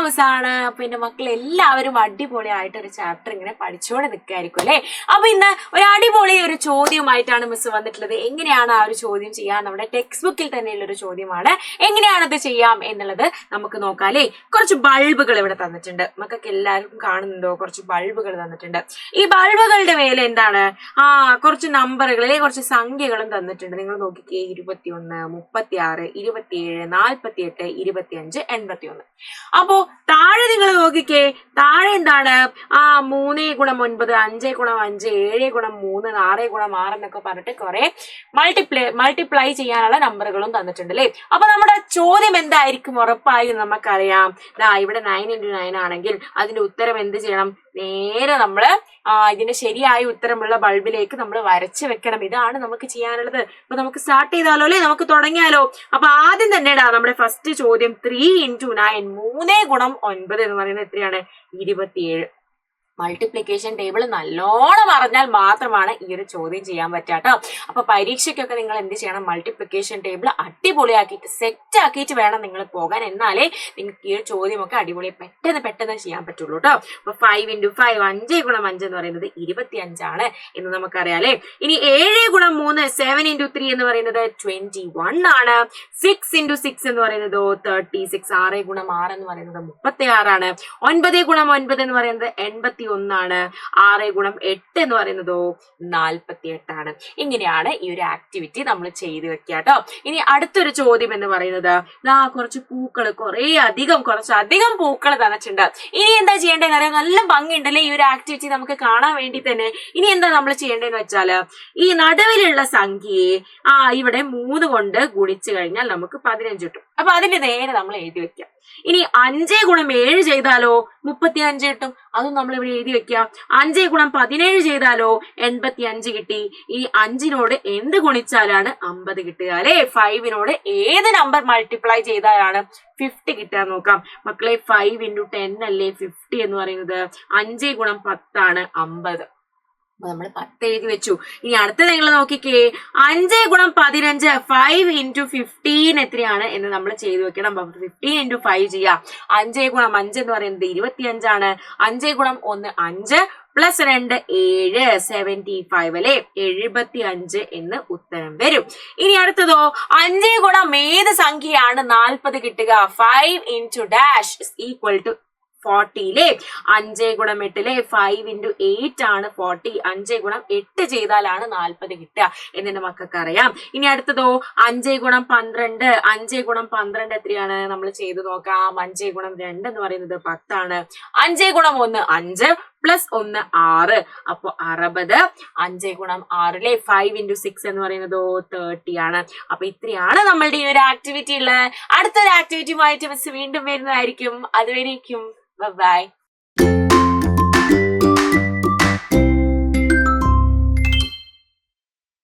മിസ്സാണ്. അപ്പൊ എന്റെ മക്കൾ എല്ലാവരും അടിപൊളിയായിട്ട് ഒരു ചാപ്റ്റർ ഇങ്ങനെ പഠിച്ചുകൊണ്ട് നിൽക്കായിരിക്കും അല്ലെ. അപ്പൊ ഇന്ന് ഒരു അടിപൊളി ഒരു ചോദ്യമായിട്ടാണ് മിസ് വന്നിട്ടുള്ളത്. എങ്ങനെയാണ് ആ ഒരു ചോദ്യം ചെയ്യാൻ, നമ്മുടെ ടെക്സ്റ്റ് ബുക്കിൽ തന്നെയുള്ള ഒരു ചോദ്യമാണ്. എങ്ങനെയാണത് ചെയ്യാം എന്നുള്ളത് നമുക്ക് നോക്കാം അല്ലെ. കുറച്ച് ബൾബുകൾ ഇവിടെ തന്നിട്ടുണ്ട്, മക്കൾക്ക് എല്ലാവർക്കും കാണുന്നുണ്ടോ? കുറച്ച് ബൾബുകൾ തന്നിട്ടുണ്ട്. ഈ ബൾബുകളുടെ മേലെ എന്താണ്, കുറച്ച് നമ്പറുകൾ അല്ലെ, കുറച്ച് സംഖ്യകളും തന്നിട്ടുണ്ട്. നിങ്ങൾ നോക്കിക്കേ, 21, 36, 27, 48, 25, 81. അപ്പോ താഴെ നിങ്ങൾ നോക്കിക്കേ, താഴെ എന്താണ് 3 ഗുണം 9, 5 ഗുണം 5, 7 ഗുണം 3, 6 ഗുണം 6 എന്നൊക്കെ പറഞ്ഞിട്ട് കുറെ മൾട്ടിപ്ലൈ ചെയ്യാനുള്ള നമ്പറുകളും തന്നിട്ടുണ്ട് അല്ലേ. അപ്പൊ നമ്മുടെ ചോദ്യം എന്തായിരിക്കും ഉറപ്പായും നമുക്കറിയാം. ഇവിടെ 9 × 9 ആണെങ്കിൽ അതിന്റെ ഉത്തരം എന്ത് ചെയ്യണം? നേരെ നമ്മള് ഇതിന്റെ ശരിയായ ഉത്തരമുള്ള ബൾബിലേക്ക് നമ്മൾ വരച്ചു വെക്കണം. ഇതാണ് നമുക്ക് ചെയ്യാനുള്ളത്. അപ്പൊ നമുക്ക് സ്റ്റാർട്ട് ചെയ്താലോ അല്ലെ, നമുക്ക് തുടങ്ങിയാലോ. അപ്പൊ ആദ്യം തന്നെ നമ്മുടെ ഫസ്റ്റ് ചോദ്യം 3 × 9, 3 ഗുണം 9 എന്ന് പറയുന്നത് എത്രയാണ്? 27. മൾട്ടിപ്ലിക്കേഷൻ ടേബിൾ നല്ലോണം അറിഞ്ഞാൽ മാത്രമാണ് ഈ ഒരു ചോദ്യം ചെയ്യാൻ പറ്റാട്ടോ. അപ്പൊ പരീക്ഷയ്ക്കൊക്കെ നിങ്ങൾ എന്ത് ചെയ്യണം? മൾട്ടിപ്ലിക്കേഷൻ ടേബിൾ അടിപൊളിയാക്കിയിട്ട് സെറ്റ് ആക്കിയിട്ട് വേണം നിങ്ങൾ പോകാൻ. എന്നാലേ നിങ്ങൾക്ക് ഈ ഒരു ചോദ്യമൊക്കെ അടിപൊളി പെട്ടെന്ന് ചെയ്യാൻ പറ്റുള്ളൂ കേട്ടോ. അപ്പൊ 5 × 5, 5 ഗുണം 5 എന്ന് പറയുന്നത് 25 ആണ് എന്ന് നമുക്കറിയാം അല്ലെ. ഇനി 7 ഗുണം 3, 7 × 3 എന്ന് പറയുന്നത് 21 ആണ്. 6 × 6 എന്ന് പറയുന്നത് 36. 6 ഗുണം 6 എന്ന് പറയുന്നത് 36 ആണ്. 9 ഗുണം 9 എന്ന് പറയുന്നത് 81 ആണ്. 6 ഗുണം 8 എന്ന് പറയുന്നതോ 48 ആണ്. ഇങ്ങനെയാണ് ഈ ഒരു ആക്ടിവിറ്റി നമ്മൾ ചെയ്തു വെക്കുക കേട്ടോ. ഇനി അടുത്തൊരു ചോദ്യം എന്ന് പറയുന്നത് കുറച്ച് പൂക്കൾ, കുറച്ചധികം പൂക്കൾ തന്നിട്ടുണ്ട്. ഇനി എന്താ ചെയ്യേണ്ടതെന്ന് അറിയാം. നല്ല ഭംഗിയുണ്ടല്ലേ ഈ ഒരു ആക്ടിവിറ്റി നമുക്ക് കാണാൻ വേണ്ടി തന്നെ. ഇനി എന്താ നമ്മൾ ചെയ്യേണ്ടതെന്ന് വെച്ചാല്, ഈ നടുവിലുള്ള സംഖ്യയെ ഇവിടെ 3 കൊണ്ട് ഗുണിച്ചു കഴിഞ്ഞാൽ നമുക്ക് 15 കിട്ടും. അപ്പൊ അതിന്റെ നേരെ നമ്മൾ എഴുതി വെക്കാം. ഇനി 5 ഗുണം 7 ചെയ്താലോ 35 കിട്ടും. അതും നമ്മൾ ഇവിടെ എഴുതി വെക്കാം. 5 ഗുണം 17 ചെയ്താലോ 85 കിട്ടി. ഈ 5നോട് എന്ത് ഗുണിച്ചാലാണ് 50 കിട്ടുക അല്ലെ. 5നോട് ഏത് നമ്പർ മൾട്ടിപ്ലൈ ചെയ്താലാണ് 50 കിട്ടാൻ നോക്കാം. മക്കളെ 5 × 10 അല്ലേ 50 എന്ന് പറയുന്നത്. 5 ഗുണം 10 ആണ് 50. അപ്പൊ നമ്മൾ 10 എഴുതി വെച്ചു. ഇനി അടുത്ത നിങ്ങൾ നോക്കിക്കേ, 5 ഗുണം 15, 5 × 15 എത്രയാണ് എന്ന് നമ്മൾ ചെയ്തു വെക്കണം. 15 × 5 ചെയ്യാം. 5 ഗുണം 5 എന്ന് പറയുന്നത് 25 ആണ്. 5 ഗുണം 1 5 പ്ലസ് 2 7, 75 അല്ലെ. 75 എന്ന് ഉത്തരം വരും. ഇനി അടുത്തതോ, 5 ഗുണം ഏത് സംഖ്യയാണ് 40 കിട്ടുക? 5 × dash = 40 ല്ലേ. 5 ഗുണം 8 5 × 8 ആണ് 40. 5 ഗുണം 8 ചെയ്താലാണ് 40 കിട്ടുക എന്നെ മക്കൾക്ക് അറിയാം. ഇനി അടുത്തതോ, 5 ഗുണം 12. 5 ഗുണം 12 എത്രയാണ്? നമ്മൾ ചെയ്തു നോക്കാം. 5 ഗുണം 2 എന്ന് പറയുന്നത് 10 ആണ്. 5 ഗുണം 1 5 പ്ലസ് 1 6. അപ്പൊ 60. 5 ഗുണം 6 5 × 6 എന്ന് പറയുന്നതോ 30 ആണ്. അപ്പൊ ഇത്രയാണ് നമ്മളുടെ ഈ ഒരു ആക്ടിവിറ്റി ഉള്ളത്. അടുത്തൊരു ആക്ടിവിറ്റിയുമായിട്ട് മിസ് വീണ്ടും വരുന്നതായിരിക്കും. അതുവരേക്കും ബൈ.